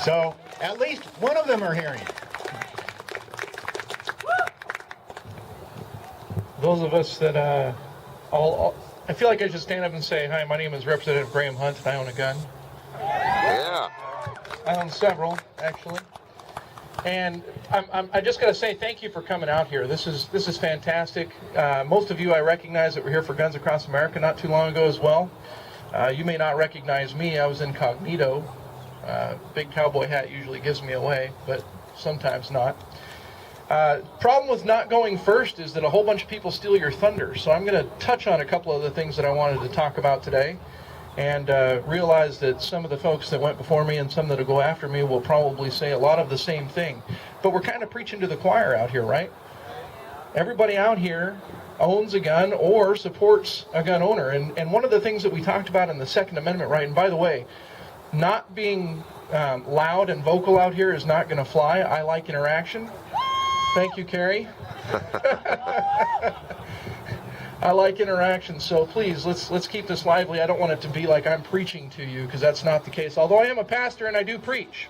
So at least one of them are hearing. Those of us that I feel like I should stand up and say, hi, my name is Representative Graham Hunt, and I own a gun. Yeah. I own several, actually. And I just got to say thank you for coming out here. This is fantastic. Most of you I recognize that were here for Guns Across America not too long ago as well. You may not recognize me. I was incognito. Big cowboy hat usually gives me away, but sometimes not. Problem with not going first is that a whole bunch of people steal your thunder. So I'm going to touch on a couple of the things that I wanted to talk about today, and realize that some of the folks that went before me and some that will go after me will probably say a lot of the same thing. But we're kind of preaching to the choir out here, right? Everybody out here owns a gun or supports a gun owner. And one of the things that we talked about in the Second Amendment, right, and by the way, not being loud and vocal out here is not going to fly. I like interaction. Thank you, Carrie. I like interaction, so please, let's keep this lively. I don't want it to be like I'm preaching to you, because that's not the case. Although I am a pastor and I do preach.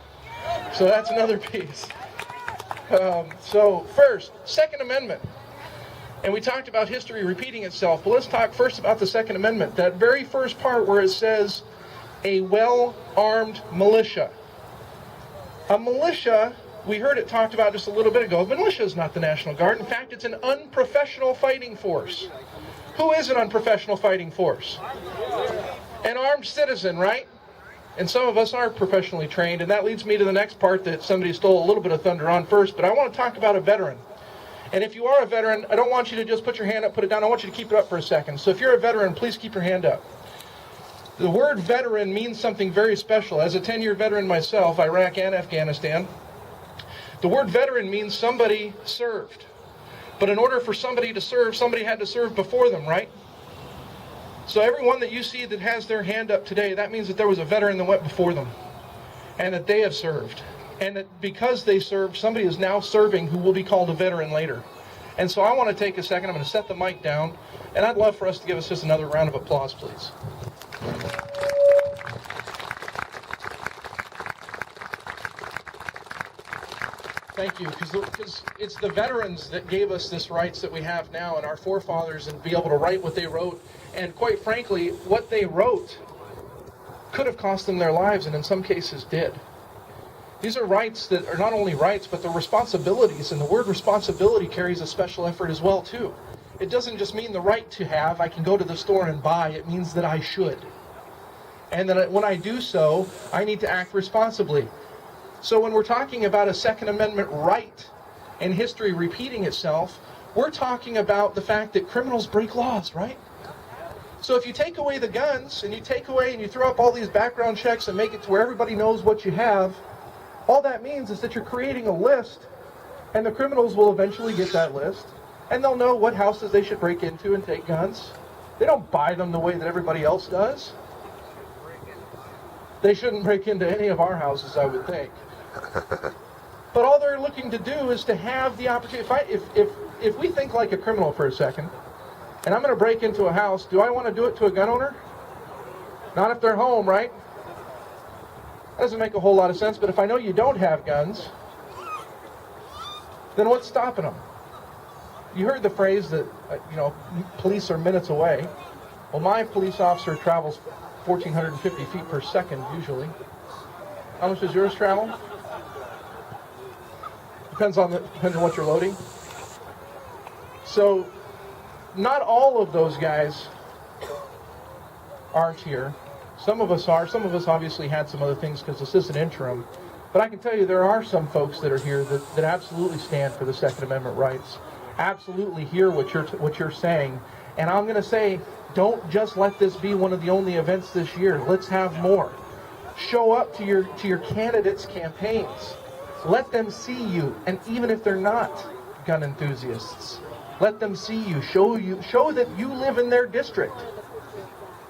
So that's another piece. So first, Second Amendment. And we talked about history repeating itself, but let's talk first about the Second Amendment. That very first part where it says, a well-armed militia. A militia, we heard it talked about just a little bit ago, but militia is not the National Guard. In fact, it's an unprofessional fighting force. Who is an unprofessional fighting force? An armed citizen, right? And some of us aren't professionally trained, and that leads me to the next part that somebody stole a little bit of thunder on first, but I want to talk about a veteran. And if you are a veteran, I don't want you to just put your hand up, put it down. I want you to keep it up for a second. So if you're a veteran, please keep your hand up. The word veteran means something very special. As a 10-year veteran myself, Iraq and Afghanistan, the word veteran means somebody served. But in order for somebody to serve, somebody had to serve before them, right? So everyone that you see that has their hand up today, that means that there was a veteran that went before them, and that they have served. And that because they served, somebody is now serving who will be called a veteran later. And so I want to take a second, I'm going to set the mic down, and I'd love for us to give us just another round of applause, please. Thank you, because it's the veterans that gave us this rights that we have now, and our forefathers, and be able to write what they wrote. And quite frankly, what they wrote could have cost them their lives, and in some cases did. These are rights that are not only rights, but they're responsibilities, and the word responsibility carries a special effort as well, too. It doesn't just mean the right to have, I can go to the store and buy, it means that I should. And that when I do so, I need to act responsibly. So when we're talking about a Second Amendment right and history repeating itself, we're talking about the fact that criminals break laws, right? So if you take away the guns, and you take away and you throw up all these background checks and make it to where everybody knows what you have, all that means is that you're creating a list, and the criminals will eventually get that list, and they'll know what houses they should break into and take guns. They don't buy them the way that everybody else does. They shouldn't break into any of our houses, I would think. But all they're looking to do is to have the opportunity. If we think like a criminal for a second, and I'm going to break into a house, do I want to do it to a gun owner? Not if they're home, right? That doesn't make a whole lot of sense, but if I know you don't have guns, then what's stopping them? You heard the phrase that, police are minutes away. Well, my police officer travels 1,450 feet per second, usually. How much does yours travel? Depends on what you're loading. So, not all of those guys aren't here. Some of us are. Some of us obviously had some other things because this is an interim. But I can tell you there are some folks that are here that absolutely stand for the Second Amendment rights. Absolutely hear what you're saying. And I'm going to say, don't just let this be one of the only events this year. Let's have more. Show up to your candidates' campaigns. Let them see you, and even if they're not gun enthusiasts, let them see you. Show that you live in their district,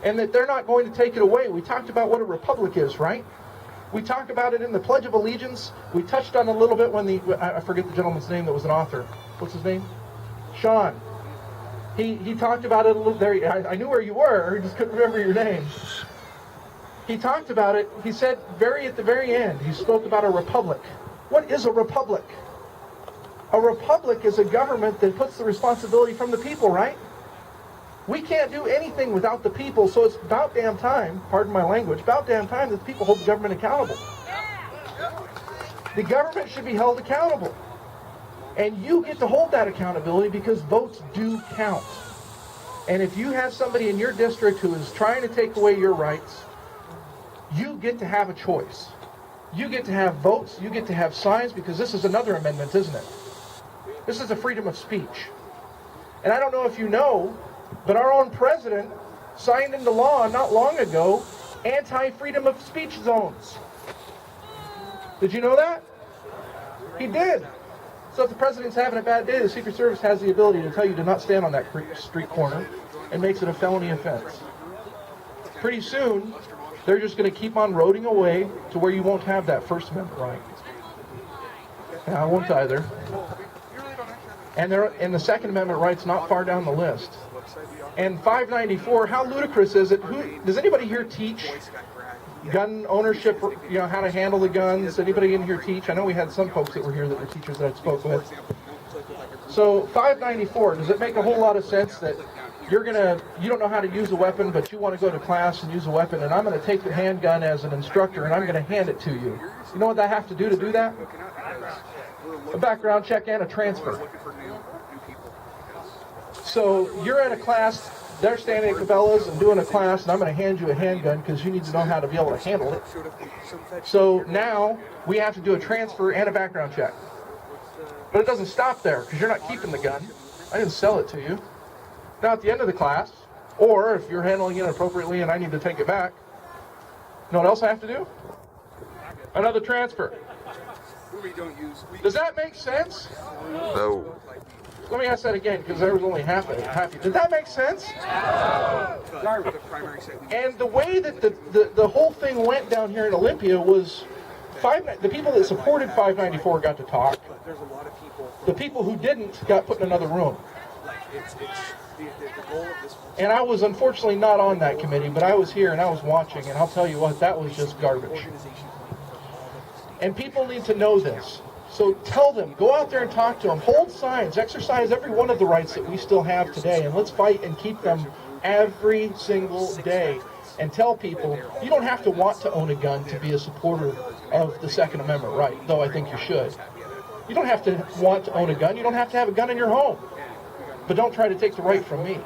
and that they're not going to take it away. We talked about what a republic is, right? We talked about it in the Pledge of Allegiance. We touched on it a little bit when I forget the gentleman's name that was an author. What's his name? Sean. He talked about it a little there. I knew where you were. I just couldn't remember your name. he talked about it. He said at the very end, he spoke about a republic. What is a republic? A republic is a government that puts the responsibility from the people, right? We can't do anything without the people, so it's about damn time, pardon my language, about damn time that the people hold the government accountable. The government should be held accountable. And you get to hold that accountability because votes do count. And if you have somebody in your district who is trying to take away your rights, you get to have a choice. You get to have votes, you get to have signs, because this is another amendment, isn't it? This is a freedom of speech. And I don't know if you know, but our own president signed into law not long ago anti-freedom of speech zones. Did you know that? He did. So if the president's having a bad day, the Secret Service has the ability to tell you to not stand on that street corner and makes it a felony offense. Pretty soon, they're just going to keep on eroding away to where you won't have that First Amendment right. And I won't either. And the Second Amendment right's not far down the list. And 594, how ludicrous is it? Does anybody here teach gun ownership, how to handle the guns? Anybody in here teach? I know we had some folks that were here that were teachers that I spoke with. So 594, does it make a whole lot of sense that you don't know how to use a weapon, but you want to go to class and use a weapon, and I'm going to take the handgun as an instructor and I'm going to hand it to you? You know what I have to do that? A background check and a transfer. So you're at a class, they're standing at Cabela's and doing a class, and I'm going to hand you a handgun because you need to know how to be able to handle it. So now we have to do a transfer and a background check. But it doesn't stop there because you're not keeping the gun. I didn't sell it to you. Now at the end of the class, or if you're handling it appropriately and I need to take it back, you know what else I have to do? Another transfer. Does that make sense? No. Let me ask that again, because there was only half of it. Did that make sense? And the way that the whole thing went down here in Olympia was the people that supported 594 got to talk. The people who didn't got put in another room. And I was unfortunately not on that committee, but I was here and I was watching, and I'll tell you what, that was just garbage. And people need to know this. So tell them, go out there and talk to them, hold signs, exercise every one of the rights that we still have today, and let's fight and keep them every single day. And tell people, you don't have to want to own a gun to be a supporter of the Second Amendment right, though I think you should. You don't have to want to own a gun, you don't have to have a gun in your home. But don't try to take the right from me.